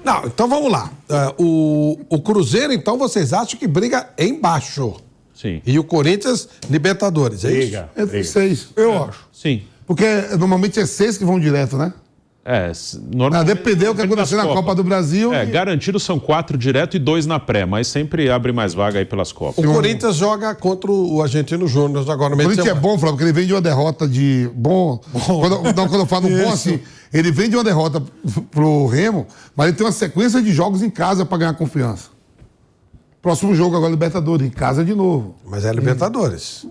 Não, então vamos lá. O Cruzeiro, então, vocês acham que briga embaixo? Sim. E o Corinthians, Libertadores, é isso? Entre 6, eu acho. Sim. Porque normalmente é 6 que vão direto, né? Normalmente... Dependeu do que acontecer na Copa do Brasil. Garantido são 4 direto e 2 na pré, mas sempre abre mais vaga aí pelas Copas. O Corinthians joga contra o Argentino Júnior agora no meio. O Corinthians é bom, Flávio, porque ele vem de uma derrota de bom. Quando eu falo bom, assim, ele vem de uma derrota pro Remo, mas ele tem uma sequência de jogos em casa para ganhar confiança. Próximo jogo agora, Libertadores, em casa de novo. Mas é Libertadores.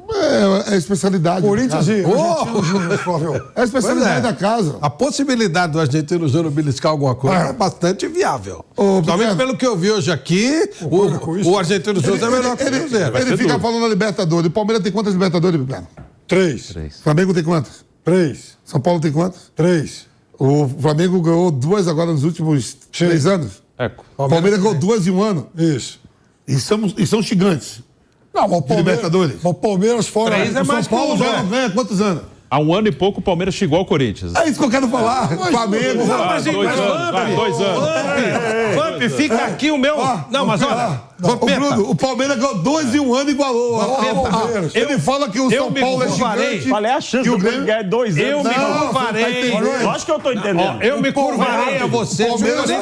É a especialidade. Corinthians e Argentino Júnior, Flávio. É a especialidade da casa. A possibilidade do Argentino Júnior beliscar alguma coisa é bastante viável. Somente pelo que eu vi hoje aqui, o Argentino Júnior é melhor que o Cruzeiro. Ele fica falando da Libertadores. O Palmeiras tem quantas Libertadores, Pipiano? 3. Flamengo tem quantas? 3. São Paulo tem quantas? 3. O Flamengo ganhou 2 agora nos últimos 3 anos. O Palmeiras ganhou 2 em um ano. Isso. E são gigantes. Não, mas o Palmeiras fora. 3 é mais São Paulo já ganha quantos anos? Há um ano e pouco o Palmeiras chegou ao Corinthians. É isso que eu quero falar. Flamengo. 2 anos. Vamp, fica aqui o meu... Não, mas olha... Bruno, o Palmeiras ganhou 2 em um ano e igualou. Ele fala que o São Paulo é gigante. Qual é a chance do Grêmio ganhar 2 anos? Eu me curvarei. Acho que eu tô entendendo. Eu me curvarei a você. O Palmeiras tem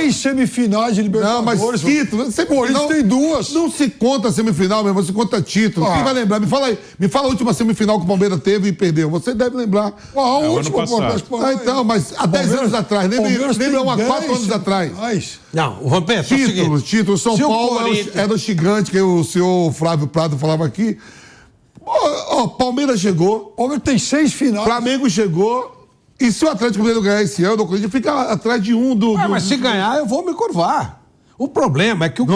10 semifinais de Libertadores. Não, mas título. O Corinthians tem 2. Não se conta semifinal mesmo, se conta título. Quem vai lembrar? Me fala aí. Me fala a última semifinal que o Palmeiras teve e perdeu. Você deve lembrar. A última, então, mas há 10 anos atrás. Lembra há 4 anos atrás. Não, o Vampeta, é o seguinte. Título. São Paulo era o gigante que o senhor Flávio Prado falava aqui. Palmeiras chegou. Palmeiras tem 6 finais. Flamengo chegou. E se o Atlético Mineiro ganhar esse ano, o Corinthians fica atrás de um do... Mas se ganhar, eu vou me curvar. O problema é que o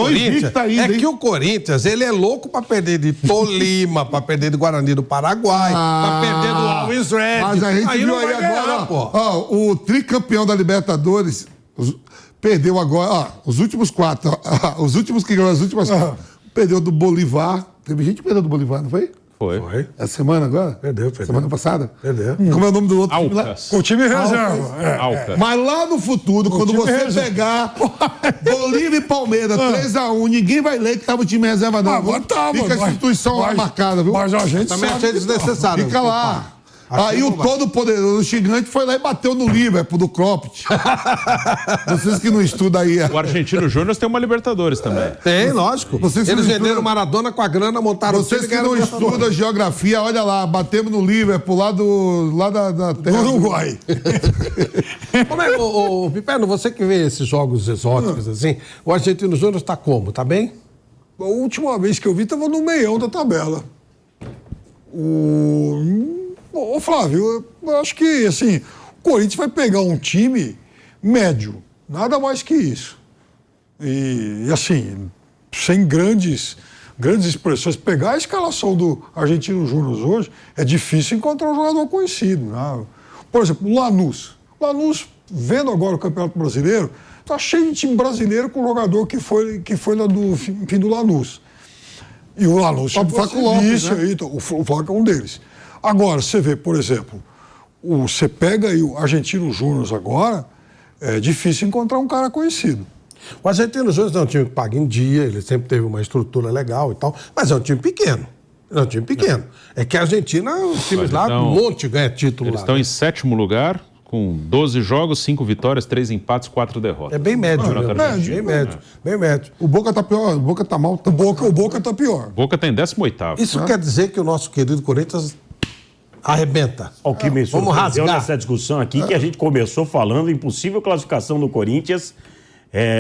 Corinthians, ele é louco pra perder de Tolima, pra perder do Guarani do Paraguai, pra perder do Always Red. Mas a gente viu aí agora, o tricampeão da Libertadores perdeu agora, os últimos 4, os últimos que ganhou as últimas 4, perdeu do Bolívar. Teve gente que perdeu do Bolívar, não foi? Foi. Essa semana agora? Perdeu. Semana passada? Perdeu. Como é o nome do outro time lá? Com o time reserva. Alcas. Mas lá no futuro, quando você pegar Bolívia e Palmeiras 3-1, ninguém vai ler que tava o time reserva, não. Agora tava. Fica a instituição lá marcada, viu? Mas a gente Também sabe achei desnecessário. Fica lá. Aí o todo-poderoso gigante foi lá e bateu no Liverpool, do Cropped. Vocês que não estudam aí. O Argentino Júnior tem uma Libertadores também. Tem, lógico. Eles venderam Maradona com a grana, montaram... Vocês que não estudam geografia, olha lá, batemos no Liverpool, lá da terra do Uruguai. Como é, Piperno, você que vê esses jogos exóticos assim, o Argentino Júnior está como? Tá bem? A última vez que eu vi, estava no meião da tabela. Ô, Flávio, eu acho que, assim, o Corinthians vai pegar um time médio, nada mais que isso. E assim, sem grandes expressões. Pegar a escalação do Argentino Júnior hoje, é difícil encontrar um jogador conhecido. Né? Por exemplo, o Lanús. Lanús, vendo agora o Campeonato Brasileiro, tá cheio de time brasileiro com jogador que foi lá do fim do Lanús. E o Lanús o Flaco Lopes, né? Então, o Flaco é um deles. Agora, você vê, por exemplo, você pega aí o Argentino Júnior agora, é difícil encontrar um cara conhecido. O Argentino Júnior é um time que paga em dia, ele sempre teve uma estrutura legal e tal, mas é um time pequeno. É que a Argentina, os times lá, um monte ganha título eles lá. Estão em 7º lugar, com 12 jogos, 5 vitórias, 3 empates, 4 derrotas. É bem médio, bem médio. O Boca tá pior, o Boca tá mal. O Boca tá pior. Boca tem 18º. Isso quer dizer que o nosso querido Corinthians arrebenta. O que me surpreendeu nessa discussão aqui, que a gente começou falando em possível classificação do Corinthians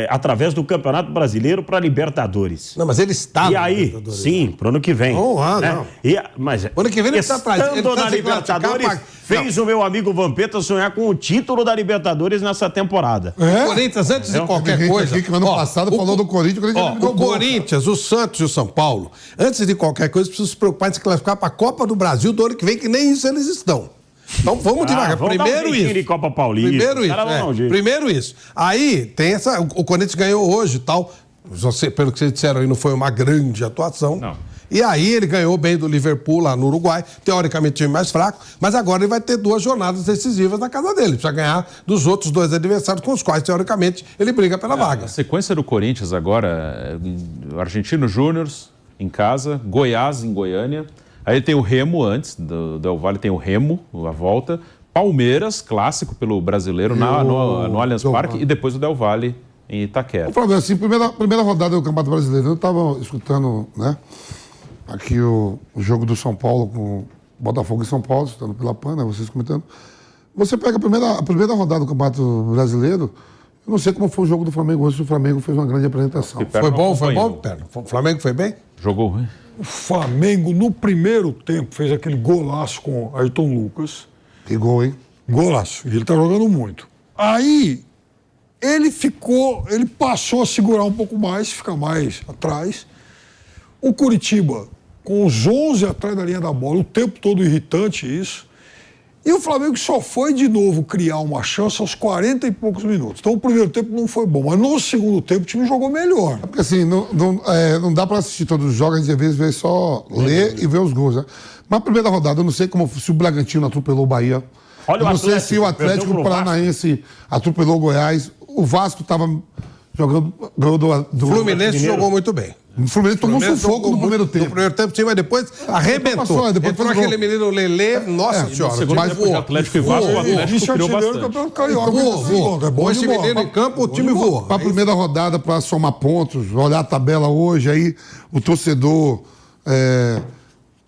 através do Campeonato Brasileiro para Libertadores. Não, mas ele está e aí, sim, para o ano que vem. Não. Mas o ano que vem ele está atrás. Estando na Libertadores, fez o meu amigo Vampeta sonhar com o título da Libertadores nessa temporada. O Corinthians, antes de qualquer coisa... Aqui que ano passado falou do Corinthians... O Corinthians, o Santos e o São Paulo, antes de qualquer coisa, precisam se preocupar em se classificar para a Copa do Brasil do ano que vem, que nem isso eles estão. Então vamos devagar. Primeiro isso. De Copa Paulista. Primeiro isso. Aí tem essa. O Corinthians ganhou hoje e tal. Pelo que vocês disseram aí, não foi uma grande atuação. Não. E aí ele ganhou bem do Liverpool lá no Uruguai, teoricamente time mais fraco, mas agora ele vai ter 2 jornadas decisivas na casa dele. Precisa ganhar dos outros 2 adversários com os quais, teoricamente, ele briga pela vaga. A sequência do Corinthians agora, Argentino Júnior em casa, Goiás em Goiânia, aí tem o Remo antes, do Del Valle tem o Remo, a volta, Palmeiras, clássico pelo brasileiro, no Allianz Parque, e depois o Del Valle em Itaquera. O problema, assim, primeira rodada do Campeonato Brasileiro, eu estava escutando, né, aqui o jogo do São Paulo com Botafogo em São Paulo, escutando pela PAN, né, vocês comentando. Você pega a primeira rodada do Campeonato Brasileiro, eu não sei como foi o jogo do Flamengo hoje, se o Flamengo fez uma grande apresentação. Foi bom, Perno? O Flamengo foi bem? Jogou ruim. O Flamengo, no primeiro tempo, fez aquele golaço com Ayrton Lucas. Que gol, hein? Golaço. E ele tá jogando muito. Aí, ele passou a segurar um pouco mais, ficar mais atrás. O Coritiba, com os 11 atrás da linha da bola, o tempo todo irritante isso. E o Flamengo só foi de novo criar uma chance aos 40 e poucos minutos. Então o primeiro tempo não foi bom, mas no segundo tempo o time jogou melhor. É porque assim, não dá para assistir todos os jogos, a gente às vezes vê só ler e ver os gols, né? Mas a primeira rodada, eu não sei se o Bragantino atropelou o Bahia. Olha, eu não sei se o Atlético Paranaense atropelou o Goiás. O Vasco estava jogando, ganhou do Fluminense jogou muito bem. O Fluminense tomou um sufoco no primeiro tempo. No primeiro tempo, sim, mas depois arrebentou. Depois entrou aquele menino Lelê, nossa senhora. Mas o Atlético e Vasco, o Atlético criou bastante. Com esse menino em campo, o time voou. Para a primeira rodada, para somar pontos, olhar a tabela hoje, aí o torcedor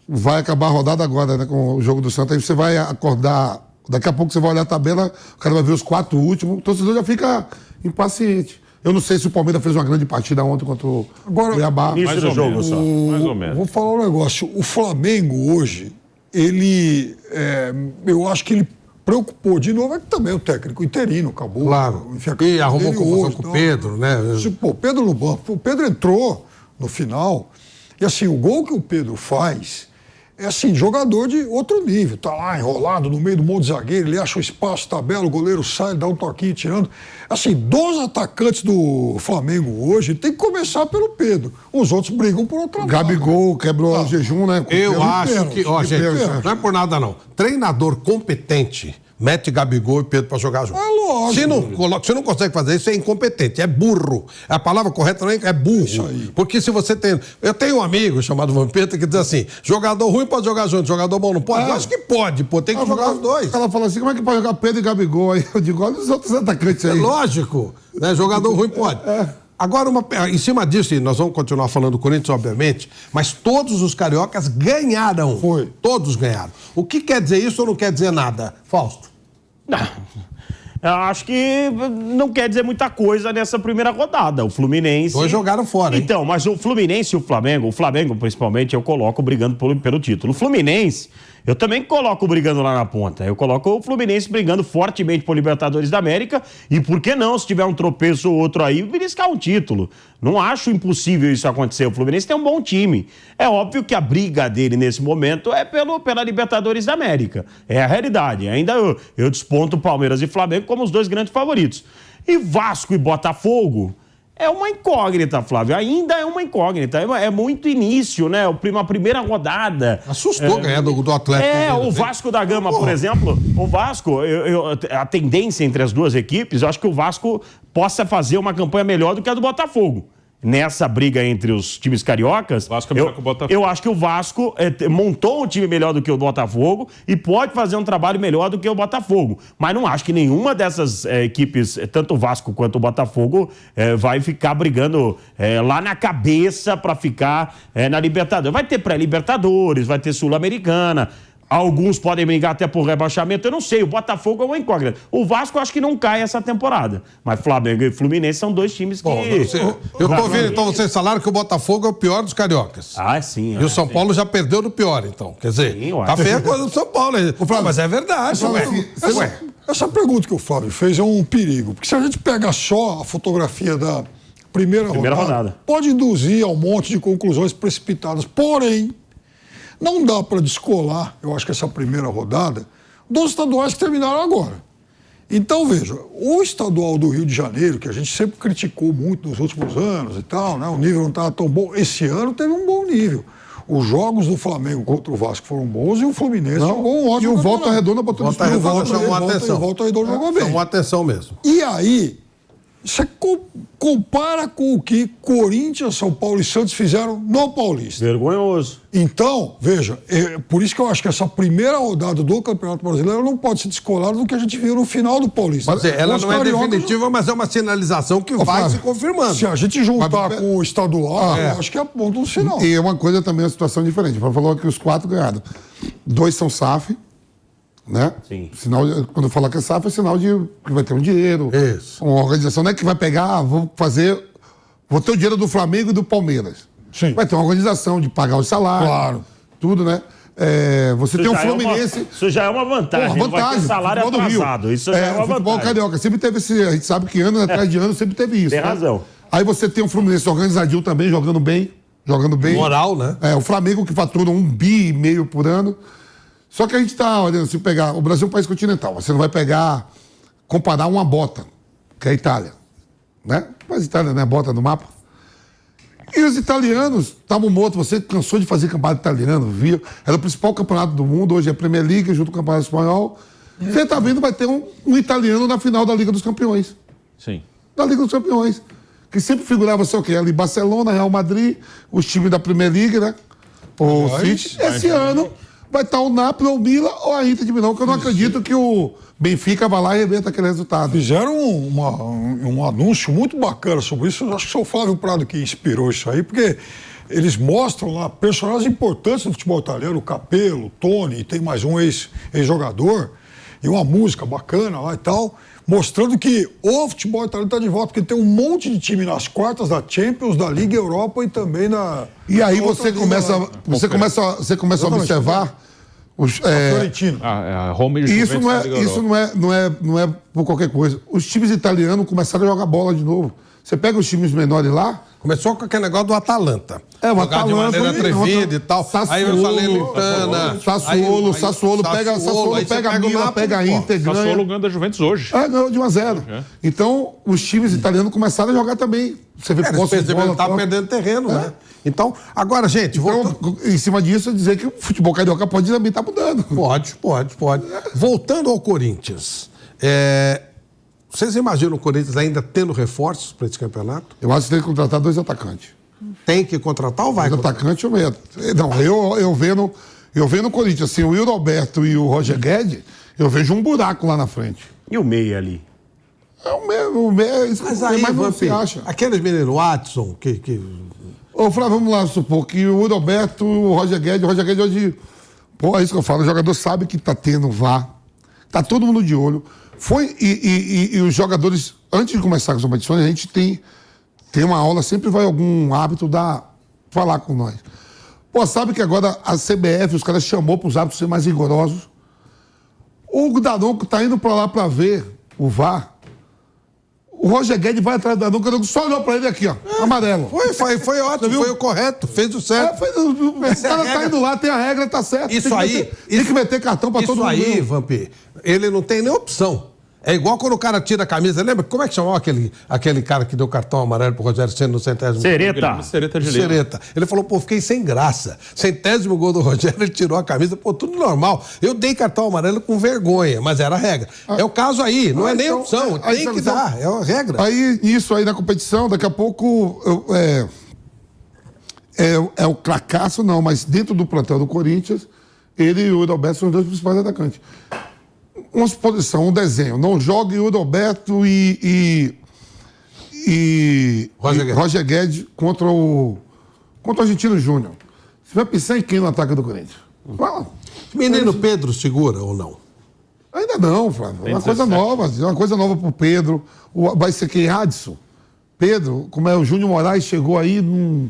vai acabar a rodada agora, né, com o jogo do Santos. Aí você vai acordar, daqui a pouco você vai olhar a tabela, o cara vai ver os 4 últimos, o torcedor já fica impaciente. Eu não sei se o Palmeiras fez uma grande partida ontem contra o Cuiabá. Mais ou menos. Vou falar um negócio. O Flamengo hoje, eu acho que ele preocupou de novo, é que também o técnico interino acabou. Claro. E arrumou confusão com o Pedro, né? Pô, Pedro no banco. O Pedro entrou no final. E assim, o gol que o Pedro faz é assim, jogador de outro nível. Tá lá enrolado no meio do monte de zagueiro, ele acha o espaço, tabela, o goleiro sai, dá um toquinho tirando. Assim, 2 atacantes do Flamengo hoje tem que começar pelo Pedro. Os outros brigam por outra vaga. Gabigol quebrou o jejum, né? Eu acho que, ó, gente, não é por nada não. Treinador competente mete Gabigol e Pedro pra jogar junto. É lógico. Se não consegue fazer isso, é incompetente, é burro. A palavra correta não é burro. Isso aí. Porque se você tem... Eu tenho um amigo chamado Vampeta que diz assim, jogador ruim pode jogar junto, jogador bom não pode? Eu acho que pode, tem que jogar os dois. Ela fala assim, como é que pode jogar Pedro e Gabigol? Aí eu digo, olha os outros atacantes aí. É lógico, né? Jogador ruim pode. Agora, em cima disso, e nós vamos continuar falando do Corinthians, obviamente, mas todos os cariocas ganharam. Foi. Todos ganharam. O que quer dizer isso ou não quer dizer nada? Fausto? Eu acho que não quer dizer muita coisa nessa primeira rodada. O Fluminense... 2 jogaram fora, hein? Então, mas o Fluminense e o Flamengo principalmente, eu coloco brigando pelo título. O Fluminense, eu também coloco brigando lá na ponta. Eu coloco o Fluminense brigando fortemente por Libertadores da América e, por que não, se tiver um tropeço ou outro aí, beliscar um título. Não acho impossível isso acontecer. O Fluminense tem um bom time. É óbvio que a briga dele nesse momento é pela Libertadores da América. É a realidade. Ainda eu desponto Palmeiras e Flamengo como os 2 grandes favoritos. E Vasco e Botafogo... É uma incógnita, Flávio. Ainda é uma incógnita. É muito início, né? Uma primeira rodada. Assustou ganhar do Atlético. O Vasco da Gama, por exemplo. O Vasco, a tendência entre as 2 equipes, eu acho que o Vasco possa fazer uma campanha melhor do que a do Botafogo. Nessa briga entre os times cariocas, Vasco é melhor que o Botafogo. Eu acho que o Vasco montou um time melhor do que o Botafogo e pode fazer um trabalho melhor do que o Botafogo. Mas não acho que nenhuma dessas equipes, tanto o Vasco quanto o Botafogo, vai ficar brigando lá na cabeça para ficar na Libertadores. Vai ter pré-Libertadores, vai ter Sul-Americana. Alguns podem brigar até por rebaixamento, eu não sei. O Botafogo é uma incógnita. O Vasco eu acho que não cai essa temporada. Mas Flamengo e Fluminense são 2 times que... Eu tô ouvindo, então, vocês falaram que o Botafogo é o pior dos cariocas. Sim. E o São Paulo já perdeu do pior, então. Quer dizer, tá feia a coisa do São Paulo. Mas é verdade. Essa pergunta que o Flávio fez é um perigo. Porque se a gente pega só a fotografia da primeira rodada, pode induzir a um monte de conclusões precipitadas. Porém, não dá para descolar, eu acho que essa primeira rodada, dos estaduais que terminaram agora. Então, veja, o estadual do Rio de Janeiro, que a gente sempre criticou muito nos últimos anos e tal, né? O nível não estava tão bom. Esse ano teve um bom nível. os jogos do Flamengo contra o Vasco foram bons e o Fluminense jogou um ótimo. E o Volta campeonato. Redonda botou Volta Redonda chamou a atenção. O Volta Redonda jogou bem. Chamou a atenção mesmo. E aí, você compara com o que Corinthians, São Paulo e Santos fizeram no Paulista. Vergonhoso. Então, veja, por isso que eu acho que essa primeira rodada do Campeonato Brasileiro não pode se descolar do que a gente viu no final do Paulista. Quer dizer, ela Os não é cariocas- definitiva, mas é uma sinalização que vai Flávio, se confirmando. Se a gente juntar com o estadual, eu acho que é ponto no final. E uma coisa também, uma situação diferente. Você falou que os 4 ganharam. 2 são SAF, né? Sim. Sinal quando eu falar que é SAF, é sinal de que vai ter um dinheiro. Isso. Uma organização não é que vai pegar, vou ter o dinheiro do Flamengo e do Palmeiras. Sim. Vai ter uma organização de pagar os salários. Claro. Tudo, né? Você tem um Fluminense. Isso já é uma vantagem. Porra, Não vai ter salário futebol do Rio. atrasado. Isso já é uma futebol vantagem. carioca. Sempre teve esse. A gente sabe que ano atrás de ano sempre teve isso. Tem né? razão. Aí você tem um Fluminense organizadinho também, jogando bem. Moral, né? O Flamengo que fatura 1,5 bi por ano. Só que a gente está olhando, se pegar. O Brasil é um país continental. Você não vai comparar uma bota, que é a Itália. Né? Mas a Itália não é bota no mapa. E os italianos estavam mortos. Você cansou de fazer campeonato italiano, viu? Era o principal campeonato do mundo. Hoje é a Premier League, junto com o Campeonato Espanhol. Você está vendo, vai ter um italiano na final da Liga dos Campeões. Sim. Da Liga dos Campeões. Que sempre figurava, sei o quê? Ali Barcelona, Real Madrid, os times da Premier League, né? O City. Esse ano vai estar o Napoli, ou o Milan, ou a Inter de Milão, que eu não acredito que o Benfica vai lá e arrebenta aquele resultado. Fizeram um anúncio muito bacana sobre isso. Eu acho que foi o Flávio Prado que inspirou isso aí, porque eles mostram lá personagens importantes do futebol italiano, o Capello, o Toni, e tem mais um ex-jogador, e uma música bacana lá e tal, mostrando que o futebol italiano está de volta, porque tem um monte de time nas quartas da Champions, da Liga Europa e também na... E aí na outra você liga começa, lá. você começa a Exatamente. observar. Florentino. A Roma e o E isso Juventus na Liga Europa. não é por qualquer coisa. Os times italianos começaram a jogar bola de novo. Você pega os times menores lá. Começou com aquele negócio do Atalanta. O Jogar de maneira atrevida e tal. Aí eu falei Lutana. Sassuolo pega a Milan, pega a Inter, ganha. Sassuolo ganhando a Juventus hoje. Ganhou de 1-0. Então, os times italianos começaram a jogar também. Você vê Eles perceberam que tá perdendo terreno, né? Então, agora, gente, Então, em cima disso, dizer que o futebol carioca pode também estar mudando. Pode. Voltando ao Corinthians, vocês imaginam o Corinthians ainda tendo reforços para esse campeonato? Eu acho que tem que contratar 2 atacantes. Tem que contratar ou vai 2 contratar? atacantes, eu medo. Não, eu vendo o Corinthians, assim, o Will Alberto e o Roger Guedes, eu vejo um buraco lá na frente. E o meia ali? O meio, Mas aí, não Vampi, se acha. aqueles meninos, Watson, Ô, Flávio, vamos lá supor que o Will Alberto, o Roger Guedes hoje... Pô, é isso que eu falo, o jogador sabe que tá tendo VAR, tá todo mundo de olho. E os jogadores, antes de começar as competições, a gente tem uma aula, sempre vai algum hábito falar com nós. Pô, sabe que agora a CBF, os caras chamou para os árbitros ser mais rigorosos. O Daronco tá indo para lá para ver o VAR. O Roger Guedes vai atrás do Daronco, o Daronco só olhou para ele aqui, ó, amarelo. Foi ótimo, foi o correto, fez o certo. O cara tá indo lá, tem a regra, tá certo. Isso tem que meter cartão para todo mundo. Isso aí, Vampi, ele não tem nem opção. É igual quando o cara tira a camisa. Lembra? Como é que chamava aquele cara que deu cartão amarelo pro Rogério Ceni no 100º? Sereta de Lima. Sereta. Ele falou, pô, fiquei sem graça. 100º gol do Rogério, ele tirou a camisa. Pô, tudo normal. Eu dei cartão amarelo com vergonha, mas era a regra. É o caso aí, não é nem opção. Tem que dar, é a regra. Aí, isso aí na competição, daqui a pouco... É o cracaço, não, mas dentro do plantel do Corinthians, ele e o Adalberto são os 2 principais atacantes. Uma exposição, um desenho. Não jogue o Adalberto e Roger Guedes contra o Argentino Júnior. Você vai pensar em quem no ataque do Corinthians? Fala. Menino Pedro segura ou não? Ainda não, Flávio. É uma coisa nova. É uma coisa nova pro Pedro. Vai ser quem? Adson? Pedro, como é o Júnior Moraes, chegou aí,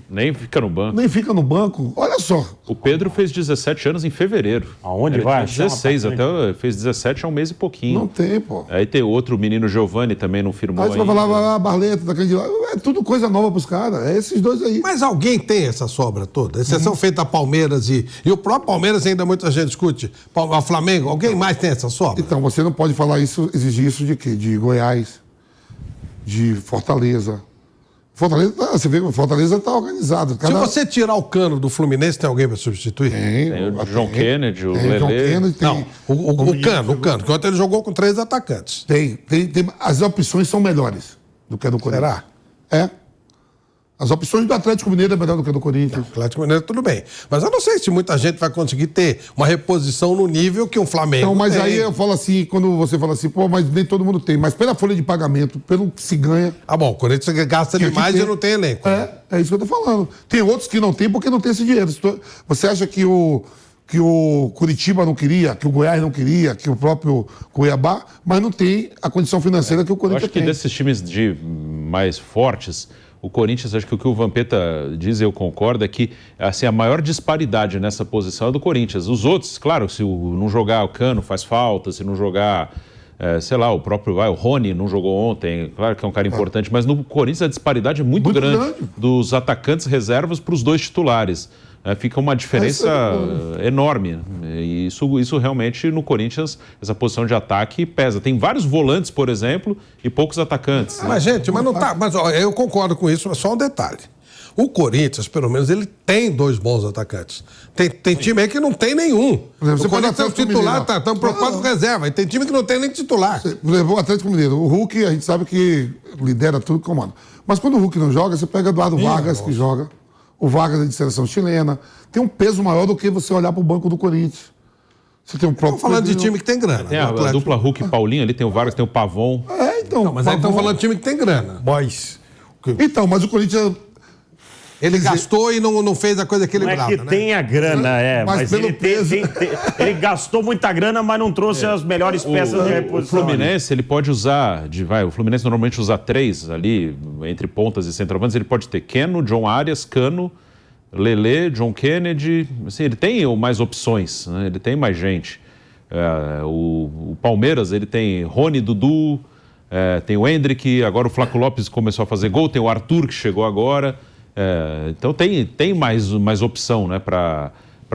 Nem fica no banco. nem fica no banco. Olha só. O Pedro fez 17 anos em fevereiro. Aonde Ele vai tinha achar um 16, atacante? fez 17 há um mês e pouquinho. Não tem, pô. Aí tem outro, o menino Giovani também não firmou Aí você vai ainda. falar, Barleta, daquele de lá. É tudo coisa nova pros caras. É esses 2 aí. Mas alguém tem essa sobra toda? Exceção feita a Palmeiras e o próprio Palmeiras ainda muita gente discute. A Flamengo, alguém mais tem essa sobra? Então, você não pode falar isso, exigir isso de quê? De Goiás, de Fortaleza, Você vê que o Fortaleza está organizado. Se você tirar o Cano do Fluminense, tem alguém para substituir? Tem o John Kennedy, o John Lelê. Kennedy, tem. Não, o Cano, que ontem ele jogou com 3 atacantes. Tem. As opções são melhores do que a do Corinthians. Será? É. As opções do Atlético Mineiro é melhor do que a do Corinthians. Atlético Mineiro, tudo bem. Mas eu não sei se muita gente vai conseguir ter uma reposição no nível que um Flamengo Então, mas tem. aí eu falo assim, quando você fala assim, pô, mas nem todo mundo tem. Mas pela folha de pagamento, pelo que se ganha... Ah, bom, o Corinthians gasta demais e não tem elenco. É isso que eu tô falando. Tem outros que não tem porque não tem esse dinheiro. Você acha que o Curitiba não queria, que o Goiás não queria, que o próprio Cuiabá, mas não tem a condição financeira que o Eu Corinthians acho que tem. desses times mais fortes, o Corinthians, acho que o que o Vampeta diz, eu concordo, é que assim, a maior disparidade nessa posição é do Corinthians. Os outros, claro, se não jogar o Cano faz falta, se não jogar, sei lá, o Rony não jogou ontem, claro que é um cara importante, mas no Corinthians a disparidade é muito grande dos atacantes reservas para os 2 titulares. Fica uma diferença enorme. E isso realmente no Corinthians, essa posição de ataque pesa. Tem vários volantes, por exemplo, e poucos atacantes. Mas, gente, mas não tá. Mas ó, eu concordo com isso, mas só um detalhe. O Corinthians, pelo menos, ele tem 2 bons atacantes. Tem time aí que não tem nenhum. Você O Corinthians é o titular, estão preocupados com reserva. E tem time que não tem nem titular. Levou o Atlético Mineiro. O Hulk, a gente sabe que lidera tudo, comanda. Mas quando o Hulk não joga, você pega Eduardo Vargas, que joga. O Vargas é de seleção chilena. Tem um peso maior do que você olhar para o banco do Corinthians. Você tem um próprio... Estamos falando de time que tem grana. Tem a dupla Hulk e Paulinho ali, tem o Vargas, tem o Pavon. Então. Mas aí estão falando de time que tem grana. Mas Então, mas o Corinthians... Ele gastou e não fez a coisa Não equilibrada, é que né? tem a grana, Mas pelo ele, peso... ele gastou muita grana, mas não trouxe as melhores peças de O reposição. Fluminense, ele pode usar, o Fluminense normalmente usa 3 ali, entre pontas e centroavantes, ele pode ter Keno, John Arias, Cano, Lelê, John Kennedy, assim, ele tem mais opções, né? Ele tem mais gente. O Palmeiras, ele tem Rony, Dudu, tem o Hendrick, agora o Flaco Lopes começou a fazer gol, tem o Arthur que chegou agora, então tem mais opção, né, para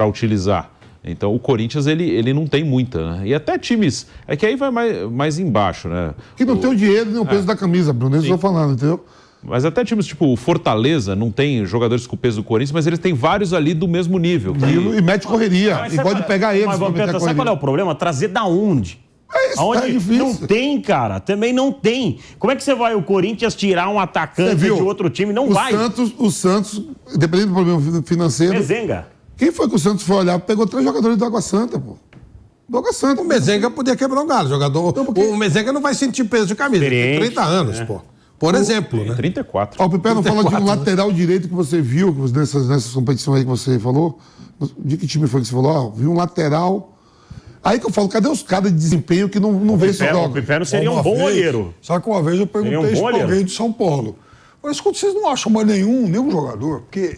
utilizar. Então o Corinthians ele não tem muita, né? E até times, é que aí vai mais embaixo, né? Que não tem o dinheiro nem o peso da camisa, Bruno, isso eu estou falando, entendeu? Mas até times tipo o Fortaleza não tem jogadores com o peso do Corinthians, mas eles têm vários ali do mesmo nível. E mete correria. E pode pegar eles. Mas, Vampeta, sabe qual é o problema? Trazer da onde? Isso, Aonde é difícil. não tem, cara. Também não tem. Como é que você vai o Corinthians tirar um atacante de outro time? Não vai. O Santos, dependendo do problema financeiro... Mezenga. Quem foi que o Santos foi olhar? Pegou 3 jogadores do Água Santa, pô. Do Água Santa. O Mezenga podia quebrar um galho. O Mezenga não vai sentir peso de camisa. Ele tem 30 anos, pô. Por exemplo, né? 34. O Pepe não fala de um lateral direito que você viu nessas competições aí que você falou. De que time foi que você falou? Viu um lateral. Aí que eu falo, cadê os caras de desempenho que não vê esse jogo? O Pipé não seria um bom olheiro. Sabe que uma vez eu perguntei isso para alguém de São Paulo. Mas escuta, vocês não acham mais nenhum jogador? Porque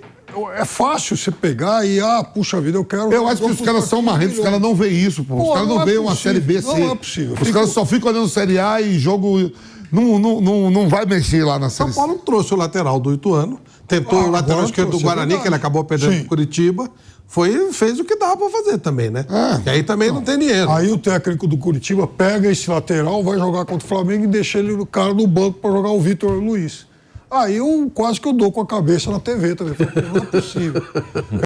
é fácil você pegar e, puxa vida, eu quero... Eu acho que os caras são marrentos, os caras não veem isso, pô. Os caras não veem uma Série B, C. Não é possível. Os caras só ficam olhando Série A e jogo... Não vai mexer lá na Série São Paulo trouxe o lateral do Ituano, tentou o lateral esquerdo do Guarani, que ele acabou perdendo pro Curitiba. Fez o que dava para fazer também, né? E aí também não tem dinheiro. Aí o técnico do Curitiba pega esse lateral, vai jogar contra o Flamengo e deixa ele no cara no banco para jogar o Vitor Luiz. Aí quase que eu dou com a cabeça na TV também. Não é possível.